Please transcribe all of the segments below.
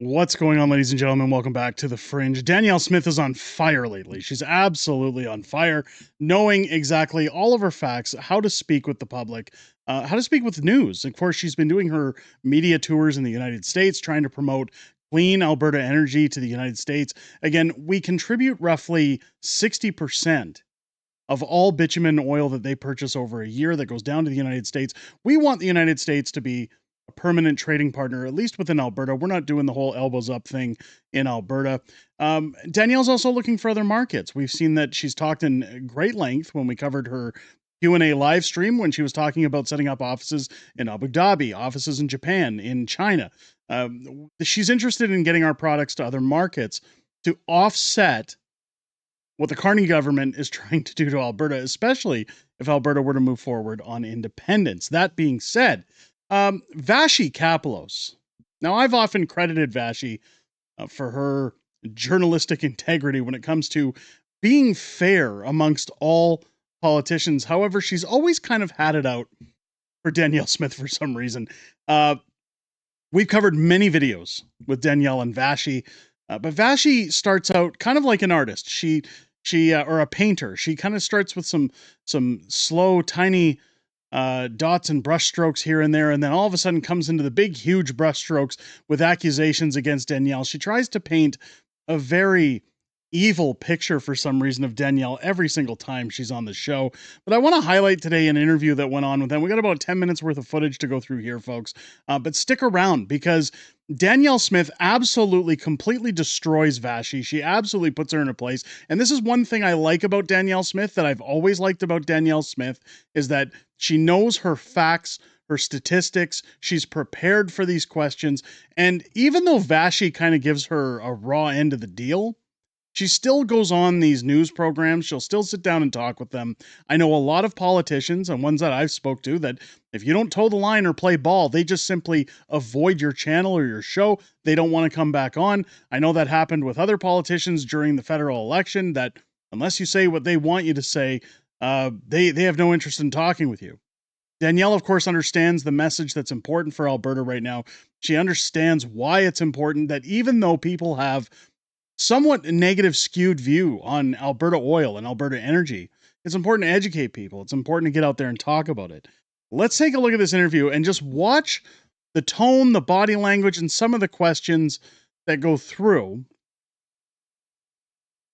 What's going on, ladies and gentlemen? Welcome back to The Fringe. Danielle Smith is on fire lately. She's absolutely on fire, knowing exactly all of her facts, how to speak with the public, how to speak with news. Of course, she's been doing her media tours in the United States, trying to promote clean Alberta energy to the United States. Again, we contribute roughly 60% of all bitumen oil that they purchase over a year that goes down to the United States. We want the United States to be a permanent trading partner, at least within Alberta. We're not doing the whole elbows up thing in Alberta. Danielle's also looking for other markets. We've seen that she's talked in great length when we covered her Q&A live stream when she was talking about setting up offices in Abu Dhabi, offices in Japan, in China. She's interested in getting our products to other markets to offset what the Carney government is trying to do to Alberta, especially if Alberta were to move forward on independence. That being said, Vassy Kapelos. Now, I've often credited Vassy for her journalistic integrity when it comes to being fair amongst all politicians. However, she's always kind of had it out for Danielle Smith for some reason. We've covered many videos with Danielle and Vassy, but Vassy starts out kind of like an artist. She or a painter. She kind of starts with some slow, tiny dots and brush strokes here and there, and then all of a sudden comes into the big, huge brush strokes with accusations against Danielle. She tries to paint a very evil picture for some reason of Danielle every single time she's on the show. But I want to highlight today an interview that went on with them. We got about 10 minutes worth of footage to go through here, folks. But stick around because Danielle Smith absolutely completely destroys Vassy. She absolutely puts her in a place. And this is one thing I like about Danielle Smith that I've always liked about Danielle Smith is that she knows her facts, her statistics. She's prepared for these questions. And even though Vassy kind of gives her a raw end of the deal, she still goes on these news programs. She'll still sit down and talk with them. I know a lot of politicians and ones that I've spoke to that if you don't toe the line or play ball, they just simply avoid your channel or your show. They don't want to come back on. I know that happened with other politicians during the federal election that unless you say what they want you to say, they have no interest in talking with you. Danielle, of course, understands the message that's important for Alberta right now. She understands why it's important that even though people have somewhat negative skewed view on Alberta oil and Alberta energy, it's important to educate people. It's important to get out there and talk about it. Let's take a look at this interview and just watch the tone, the body language, and some of the questions that go through.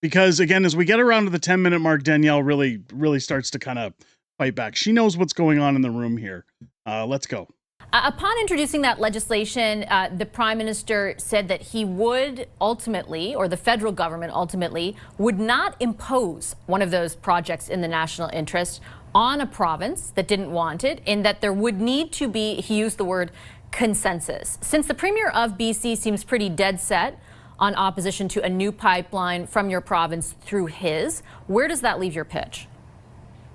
Because again, as we get around to the 10-minute mark, Danielle really starts to kind of fight back. She knows what's going on in the room here. Let's go. Upon introducing that legislation, the Prime Minister said that he would ultimately, or the federal government ultimately, would not impose one of those projects in the national interest on a province that didn't want it, and that there would need to be, he used the word, consensus. Since the Premier of BC seems pretty dead set on opposition to a new pipeline from your province through his, where does that leave your pitch?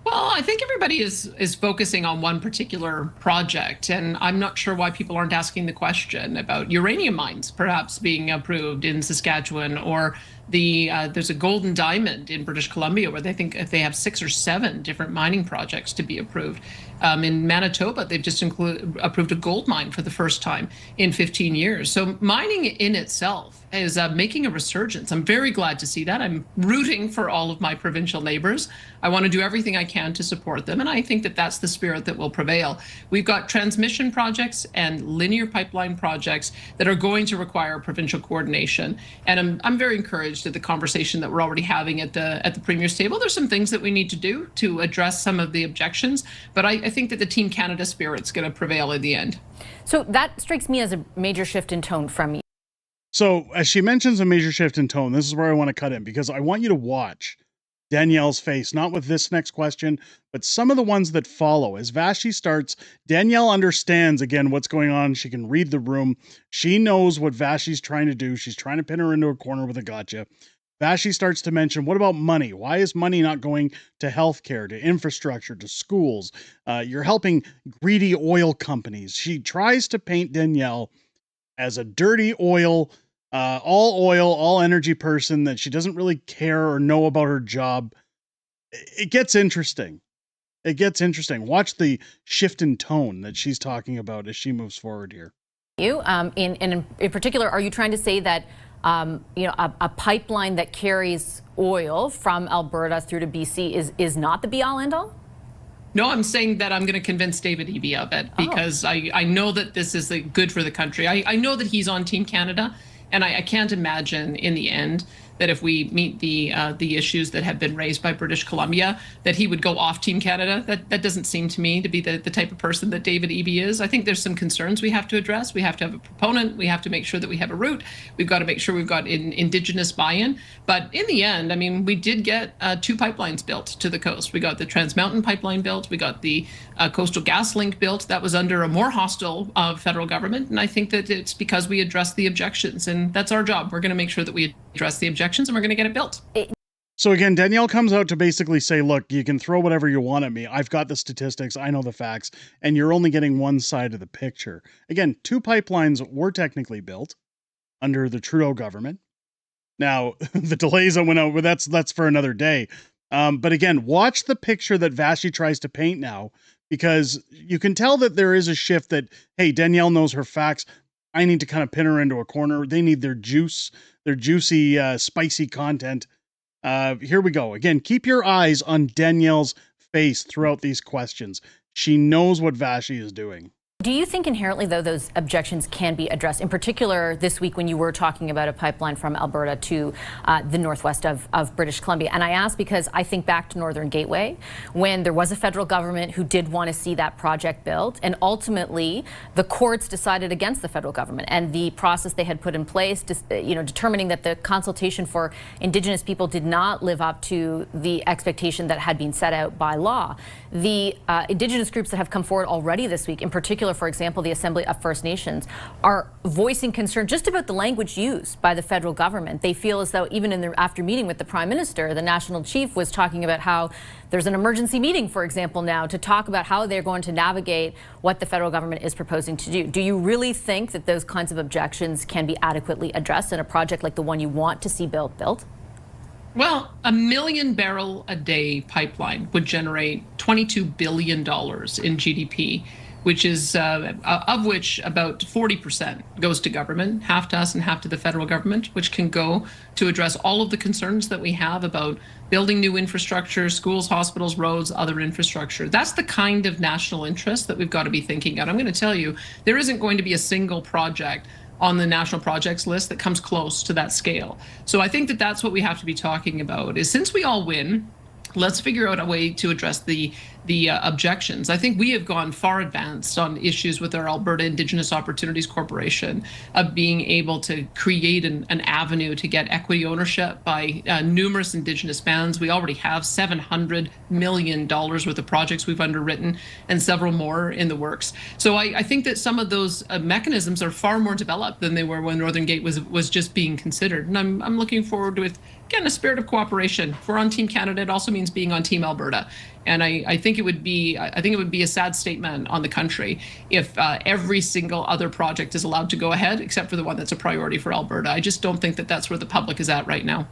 Well, I think everybody is focusing on one particular project, and I'm not sure why people aren't asking the question about uranium mines perhaps being approved in Saskatchewan, or there's a golden diamond in British Columbia where they think if they have 6 or 7 different mining projects to be approved. In Manitoba, they've just approved a gold mine for the first time in 15 years. So mining in itself is making a resurgence. I'm very glad to see that. I'm rooting for all of my provincial neighbors. I want to do everything I can to support them, and I think that that's the spirit that will prevail. We've got transmission projects and linear pipeline projects that are going to require provincial coordination, and I'm very encouraged at the conversation that we're already having at the Premier's table. There's some things that we need to do to address some of the objections, but I think that the Team Canada spirit's going to prevail in the end. So that strikes me as a major shift in tone from you. So as she mentions a major shift in tone, this is where I want to cut in because I want you to watch Danielle's face, not with this next question, but some of the ones that follow. As Vassy starts, Danielle understands, again, what's going on. She can read the room. She knows what Vassy's trying to do. She's trying to pin her into a corner with a gotcha. Vassy starts to mention, what about money? Why is money not going to healthcare, to infrastructure, to schools? You're helping greedy oil companies. She tries to paint Danielle as a dirty oil, all energy person that she doesn't really care or know about her job. It gets interesting. It gets interesting. Watch the shift in tone that she's talking about as she moves forward here. you. In particular, are you trying to say that a pipeline that carries oil from Alberta through to BC is not the be-all, end-all? No, I'm saying that I'm going to convince David Eby of it because I know that this is good for the country. I know that he's on Team Canada, and I can't imagine in the end that if we meet the issues that have been raised by British Columbia, that he would go off Team Canada. That doesn't seem to me to be the type of person that David Eby is. I think there's some concerns we have to address. We have to have a proponent. We have to make sure that we have a route. We've got to make sure we've got Indigenous buy-in. But in the end, I mean, we did get 2 pipelines built to the coast. We got the Trans Mountain pipeline built. We got the Coastal GasLink built. That was under a more hostile federal government. And I think that it's because we addressed the objections. And that's our job. We're going to make sure that we address the objections, and we're going to get it built. So again, Danielle comes out to basically say, look, you can throw whatever you want at me. I've got the statistics. I know the facts. And you're only getting one side of the picture. Again, 2 pipelines were technically built under the Trudeau government. Now, the delays that went out, well, that's for another day. But again, watch the picture that Vassy tries to paint now, because you can tell that there is a shift that, hey, Danielle knows her facts. I need to kind of pin her into a corner. They need their juice, their juicy, spicy content. Here we go. Again, keep your eyes on Danielle's face throughout these questions. She knows what Vassy is doing. Do you think inherently, though, those objections can be addressed? In particular, this week when you were talking about a pipeline from Alberta to the northwest of British Columbia. And I ask because I think back to Northern Gateway, when there was a federal government who did want to see that project built. And ultimately, the courts decided against the federal government. And the process they had put in place, determining that the consultation for Indigenous people did not live up to the expectation that had been set out by law. The Indigenous groups that have come forward already this week, in particular, for example, the Assembly of First Nations, are voicing concern just about the language used by the federal government. They feel as though even after meeting with the Prime Minister, the National Chief was talking about how there's an emergency meeting, for example, now to talk about how they're going to navigate what the federal government is proposing to do. Do you really think that those kinds of objections can be adequately addressed in a project like the one you want to see built? Well, a 1 million barrel a day pipeline would generate $22 billion in GDP, which is of which about 40% goes to government, half to us and half to the federal government, which can go to address all of the concerns that we have about building new infrastructure, schools, hospitals, roads, other infrastructure. That's the kind of national interest that we've got to be thinking about. I'm going to tell you, there isn't going to be a single project on the national projects list that comes close to that scale. So I think that that's what we have to be talking about, is since we all win, let's figure out a way to address the objections. I think we have gone far advanced on issues with our Alberta Indigenous Opportunities Corporation of being able to create an avenue to get equity ownership by numerous Indigenous bands. We already have $700 million worth of projects we've underwritten and several more in the works. So I think that some of those mechanisms are far more developed than they were when Northern Gate was just being considered. And I'm looking forward to it. Again, a spirit of cooperation. If we're on Team Canada, it also means being on Team Alberta. And I think it would be a sad statement on the country if every single other project is allowed to go ahead, except for the one that's a priority for Alberta. I just don't think that that's where the public is at right now.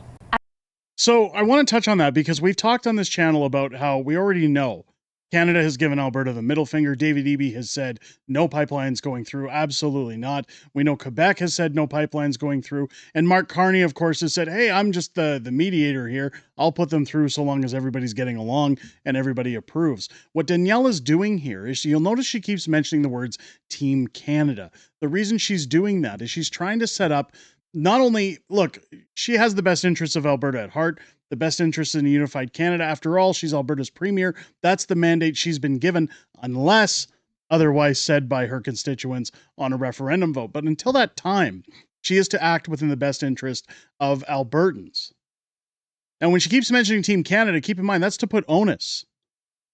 So I want to touch on that because we've talked on this channel about how we already know Canada has given Alberta the middle finger. David Eby has said no pipelines going through. Absolutely not. We know Quebec has said no pipelines going through. And Mark Carney, of course, has said, hey, I'm just the mediator here. I'll put them through so long as everybody's getting along and everybody approves. What Danielle is doing here is you'll notice she keeps mentioning the words Team Canada. The reason she's doing that is she's trying to set up not only, look, she has the best interests of Alberta at heart, the best interests in a unified Canada. After all, she's Alberta's premier. That's the mandate she's been given, unless otherwise said by her constituents on a referendum vote. But until that time, she is to act within the best interest of Albertans. And when she keeps mentioning Team Canada, keep in mind, that's to put onus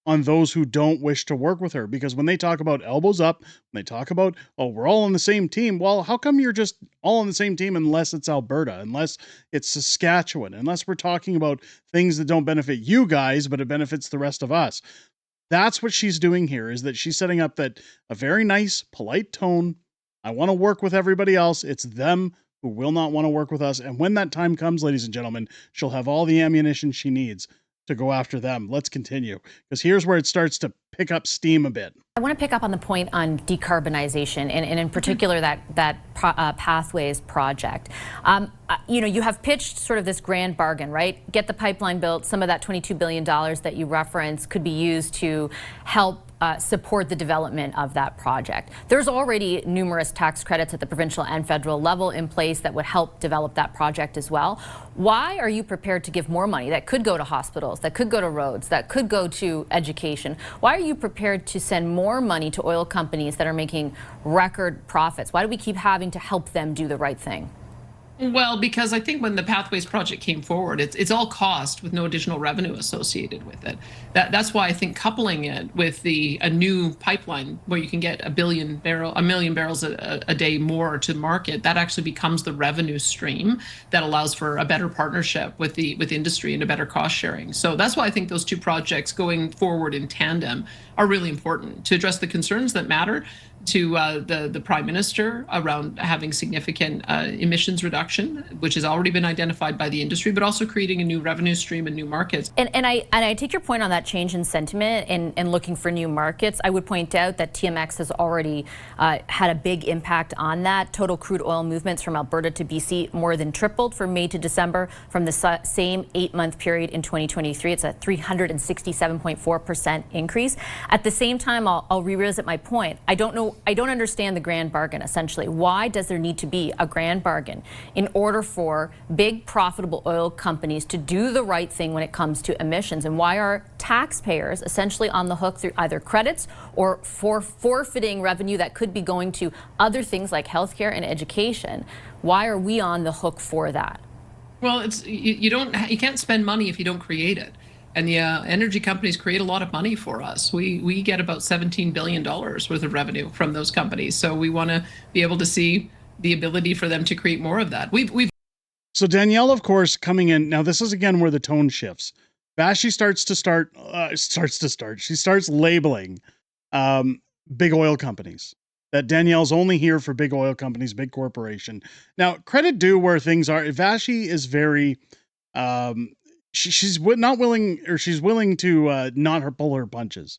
on those who don't wish to work with her. Because when they talk about elbows up, when they talk about, oh, we're all on the same team. Well, how come you're just all on the same team unless it's Alberta, unless it's Saskatchewan, unless we're talking about things that don't benefit you guys, but it benefits the rest of us? That's what she's doing here, is that she's setting up that a very nice, polite tone. I want to work with everybody else. It's them who will not want to work with us. And when that time comes, ladies and gentlemen, she'll have all the ammunition she needs to go after them. Let's continue, because here's where it starts to pick up steam a bit. I want to pick up on the point on decarbonization and in particular that Pathways project. You have pitched sort of this grand bargain, right? Get the pipeline built. Some of that $22 billion that you referenced could be used to help support the development of that project. There's already numerous tax credits at the provincial and federal level in place that would help develop that project as well. Why are you prepared to give more money that could go to hospitals, that could go to roads, that could go to education? Why are you prepared to send more money to oil companies that are making record profits? Why do we keep having to help them do the right thing? Well, because I think when the Pathways project came forward, it's all cost with no additional revenue associated with it. That's why I think coupling it with a new pipeline where you can get a million barrels a day more to market, that actually becomes the revenue stream that allows for a better partnership with industry and a better cost sharing. So that's why I think those two projects going forward in tandem are really important to address the concerns that matter to the Prime Minister around having significant emissions reduction, which has already been identified by the industry, but also creating a new revenue stream and new markets. And I take your point on that change in sentiment and looking for new markets. I would point out that TMX has already had a big impact on that. Total crude oil movements from Alberta to BC more than tripled from May to December from the same 8-month period in 2023. It's a 367.4% increase. At the same time, I'll revisit my point. I don't understand the grand bargain, essentially. Why does there need to be a grand bargain in order for big profitable oil companies to do the right thing when it comes to emissions? And why are taxpayers essentially on the hook through either credits or for forfeiting revenue that could be going to other things like healthcare and education? Why are we on the hook for that? Well, you can't spend money if you don't create it. And the energy companies create a lot of money for us. We get about $17 billion worth of revenue from those companies. So we want to be able to see the ability for them to create more of that. So Danielle, of course, coming in. Now, this is again where the tone shifts. Vassy starts labeling big oil companies. That Danielle's only here for big oil companies, big corporation. Now, credit due where things are. Vassy is very... she's willing to not pull her punches.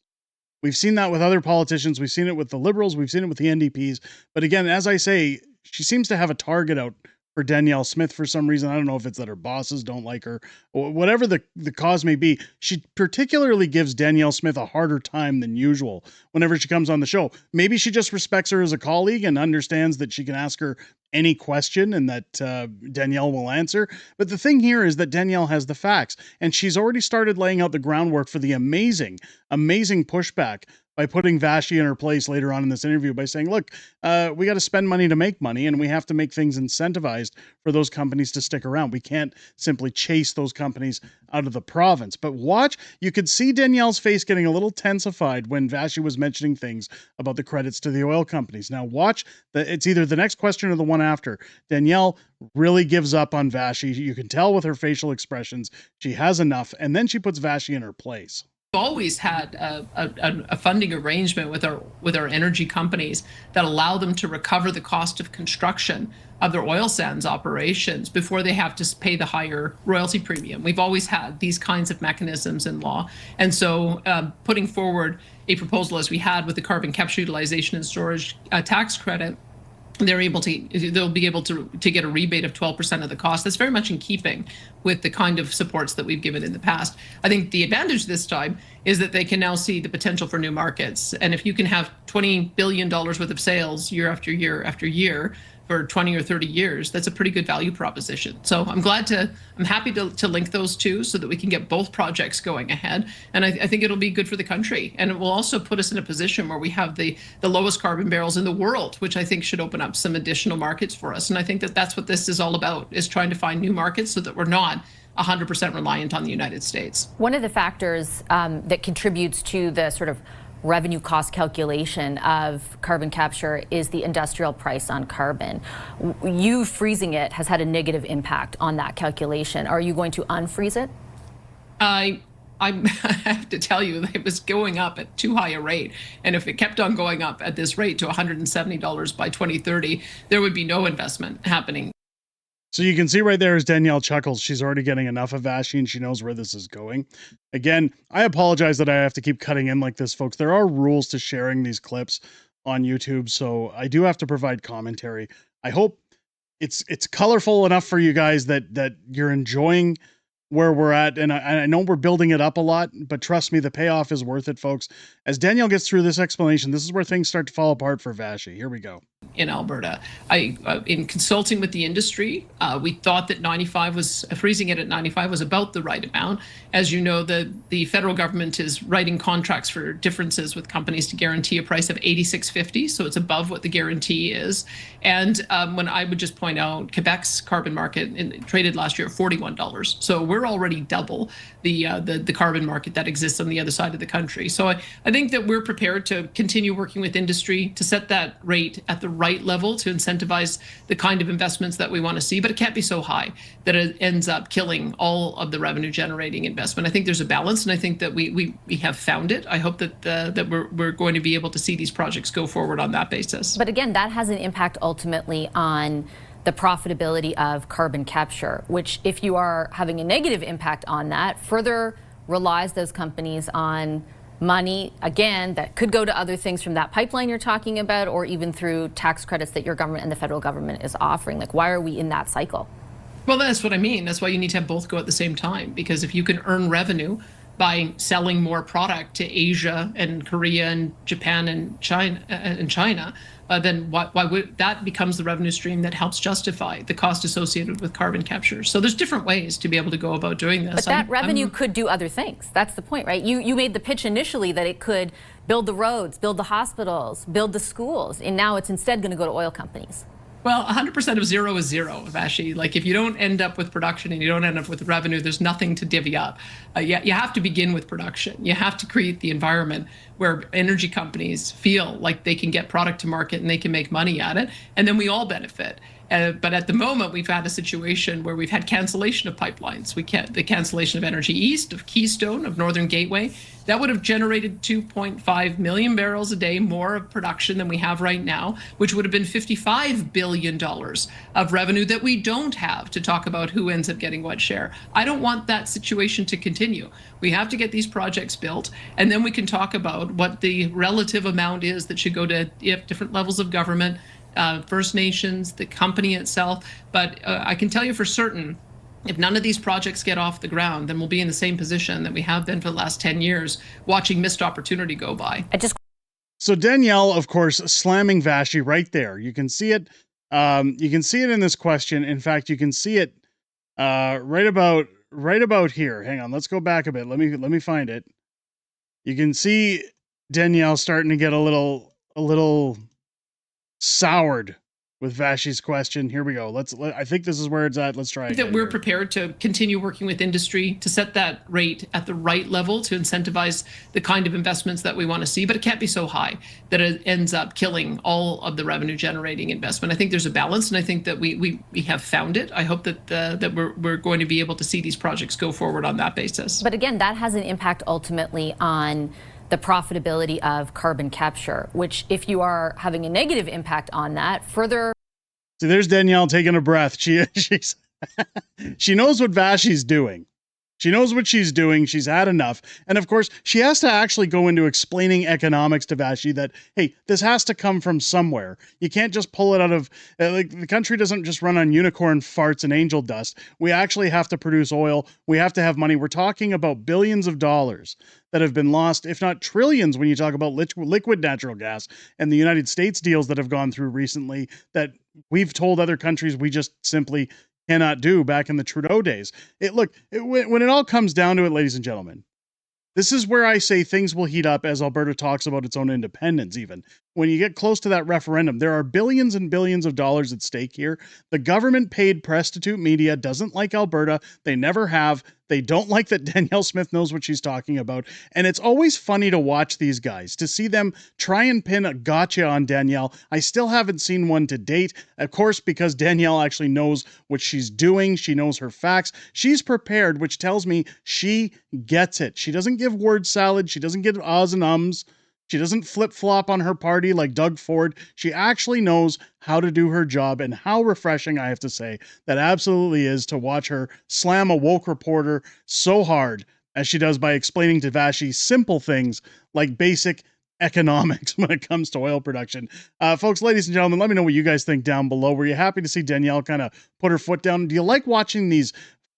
We've seen that with other politicians. We've seen it with the Liberals. We've seen it with the NDPs. But again, as I say, she seems to have a target out for Danielle Smith for some reason. I don't know if it's that her bosses don't like her, or whatever the cause may be. She particularly gives Danielle Smith a harder time than usual whenever she comes on the show. Maybe she just respects her as a colleague and understands that she can ask her any question and that Danielle will answer. But the thing here is that Danielle has the facts, and she's already started laying out the groundwork for the amazing pushback by putting Vassy in her place later on in this interview by saying, look, we got to spend money to make money, and we have to make things incentivized for those companies to stick around. We can't simply chase those companies out of the province. But watch, you could see Danielle's face getting a little tensified when Vassy was mentioning things about the credits to the oil companies. Now watch, it's either the next question or the one after. Danielle really gives up on Vassy. You can tell with her facial expressions, she has enough, and then she puts Vassy in her place. Always had a funding arrangement with our energy companies that allow them to recover the cost of construction of their oil sands operations before they have to pay the higher royalty premium. We've always had these kinds of mechanisms in law. And so putting forward a proposal as we had with the carbon capture utilization and storage tax credit, they'll be able to get a rebate of 12% of the cost. That's very much in keeping with the kind of supports that we've given in the past. I think the advantage this time is that they can now see the potential for new markets. And if you can have $20 billion worth of sales year after year after year for 20 or 30 years, that's a pretty good value proposition. So I'm happy to link those two so that we can get both projects going ahead. And I think it'll be good for the country. And it will also put us in a position where we have the lowest carbon barrels in the world, which I think should open up some additional markets for us. And I think that that's what this is all about, is trying to find new markets so that we're not 100% reliant on the United States. One of the factors that contributes to the sort of revenue cost calculation of carbon capture is the industrial price on carbon. You freezing it has had a negative impact on that calculation. Are you going to unfreeze it? I have to tell you, it was going up at too high a rate. And if it kept on going up at this rate to $170 by 2030, there would be no investment happening. So you can see right there as Danielle chuckles, she's already getting enough of Vassy and she knows where this is going. Again, I apologize that I have to keep cutting in like this, folks. There are rules to sharing these clips on YouTube, so I do have to provide commentary. I hope it's colorful enough for you guys that you're enjoying where we're at, and I know we're building it up a lot, but trust me, the payoff is worth it, folks. As Danielle gets through this explanation, this is where things start to fall apart for Vassy. Here we go. In Alberta, in consulting with the industry, we thought that 95 was freezing it at 95 was about the right amount. As you know, the federal government is writing contracts for differences with companies to guarantee a price of 86.50, so it's above what the guarantee is. And when I would just point out, Quebec's carbon market traded last year at $41, so we're already double the carbon market that exists on the other side of the country. So I think that we're prepared to continue working with industry to set that rate at the right level to incentivize the kind of investments that we want to see, but it can't be so high that it ends up killing all of the revenue generating investment. I think there's a balance, and I think that we have found it. I hope that we're going to be able to see these projects go forward on that basis. But again, that has an impact ultimately on the profitability of carbon capture, which, if you are having a negative impact on that, further relies those companies on money, again, that could go to other things from that pipeline you're talking about, or even through tax credits that your government and the federal government is offering. Like, why are we in that cycle? Well, that's what I mean. That's why you need to have both go at the same time, because if you can earn revenue by selling more product to Asia and Korea and Japan and China, then why would that becomes the revenue stream that helps justify the cost associated with carbon capture? So there's different ways to be able to go about doing this. But that revenue could do other things. That's the point, right? You made the pitch initially that it could build the roads, build the hospitals, build the schools, and now it's instead going to go to oil companies. Well, 100% of zero is zero, Vassy. Like, if you don't end up with production and you don't end up with revenue, there's nothing to divvy up. You have to begin with production. You have to create the environment where energy companies feel like they can get product to market and they can make money at it, and then we all benefit. But at the moment, we've had a situation where we've had cancellation of pipelines. The cancellation of Energy East, of Keystone, of Northern Gateway. That would have generated 2.5 million barrels a day more of production than we have right now, which would have been $55 billion of revenue that we don't have to talk about who ends up getting what share. I don't want that situation to continue. We have to get these projects built, and then we can talk about what the relative amount is that should go to different levels of government, First Nations, the company itself. But I can tell you for certain, if none of these projects get off the ground, then we'll be in the same position that we have been for the last 10 years, watching missed opportunity go by. So Danielle, of course, slamming Vassy right there. You can see it. You can see it in this question. In fact, you can see it right about here. Hang on, let's go back a bit. Let me find it. You can see Danielle starting to get a little soured with Vassy's question. Here we go. I think this is where it's at. Let's try it. That we're prepared to continue working with industry to set that rate at the right level to incentivize the kind of investments that we want to see, but it can't be so high that it ends up killing all of the revenue generating investment. I think there's a balance, and I think that we have found it. I hope that we're going to be able to see these projects go forward on that basis. But again, that has an impact ultimately on the profitability of carbon capture, which, if you are having a negative impact on that, further. See, there's Danielle taking a breath. She knows what Vassy's doing. She knows what she's doing. She's had enough. And of course, she has to actually go into explaining economics to Vassy that, hey, this has to come from somewhere. You can't just pull it out of, like, the country doesn't just run on unicorn farts and angel dust. We actually have to produce oil. We have to have money. We're talking about billions of dollars that have been lost, if not trillions, when you talk about liquid natural gas and the United States deals that have gone through recently that we've told other countries we just simply cannot do back in the Trudeau days. When it all comes down to it, ladies and gentlemen, this is where I say things will heat up as Alberta talks about its own independence. Even when you get close to that referendum, there are billions and billions of dollars at stake here. The government paid prostitute media doesn't like Alberta. They never have. They don't like that Danielle Smith knows what she's talking about. And it's always funny to watch these guys, to see them try and pin a gotcha on Danielle. I still haven't seen one to date, of course, because Danielle actually knows what she's doing. She knows her facts. She's prepared, which tells me she gets it. She doesn't give word salad. She doesn't give ahs and ums. She doesn't flip-flop on her party like Doug Ford. She actually knows how to do her job, and how refreshing, I have to say, that absolutely is to watch her slam a woke reporter so hard as she does by explaining to Vassy simple things like basic economics when it comes to oil production. Folks, ladies and gentlemen, let me know what you guys think down below. Were you happy to see Danielle kind of put her foot down? Do you like watching these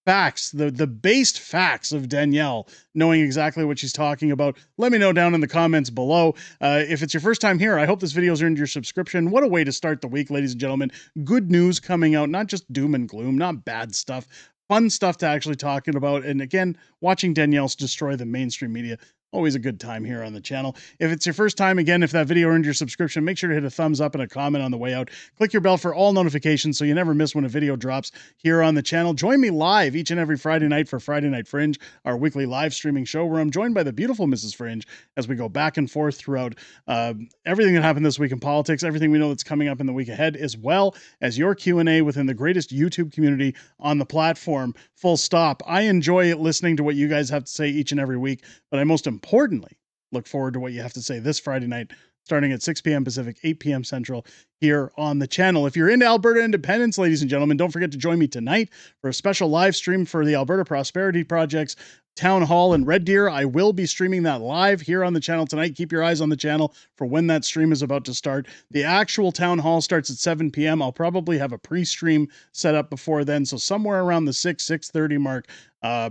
facts, the based facts of Danielle, knowing exactly what she's talking about? Let me know down in the comments below. If it's your first time here, I hope this video's earned your subscription. What a way to start the week, ladies and gentlemen. Good news coming out, not just doom and gloom, not bad stuff. Fun stuff to actually talking about. And again, watching Danielle destroy the mainstream media, always a good time here on the channel. If it's your first time, again, if that video earned your subscription, make sure to hit a thumbs up and a comment on the way out. Click your bell for all notifications so you never miss when a video drops here on the channel. Join me live each and every Friday night for Friday Night Fringe, our weekly live streaming show where I'm joined by the beautiful Mrs. Fringe as we go back and forth throughout everything that happened this week in politics, everything we know that's coming up in the week ahead, as well as your Q&A within the greatest YouTube community on the platform. Full stop. I enjoy listening to what you guys have to say each and every week, but I most importantly look forward to what you have to say this Friday night, starting at 6 p.m. Pacific, 8 p.m. Central here on the channel. If you're into Alberta Independence, ladies and gentlemen, don't forget to join me tonight for a special live stream for the Alberta Prosperity Project's Town Hall in Red Deer. I will be streaming that live here on the channel tonight. Keep your eyes on the channel for when that stream is about to start. The actual Town Hall starts at 7 p.m. I'll probably have a pre-stream set up before then, so somewhere around the 6:30 mark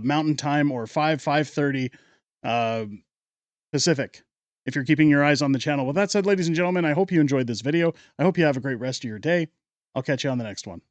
Mountain Time, or 5:30 Pacific, if you're keeping your eyes on the channel. With that said, ladies and gentlemen, I hope you enjoyed this video. I hope you have a great rest of your day. I'll catch you on the next one.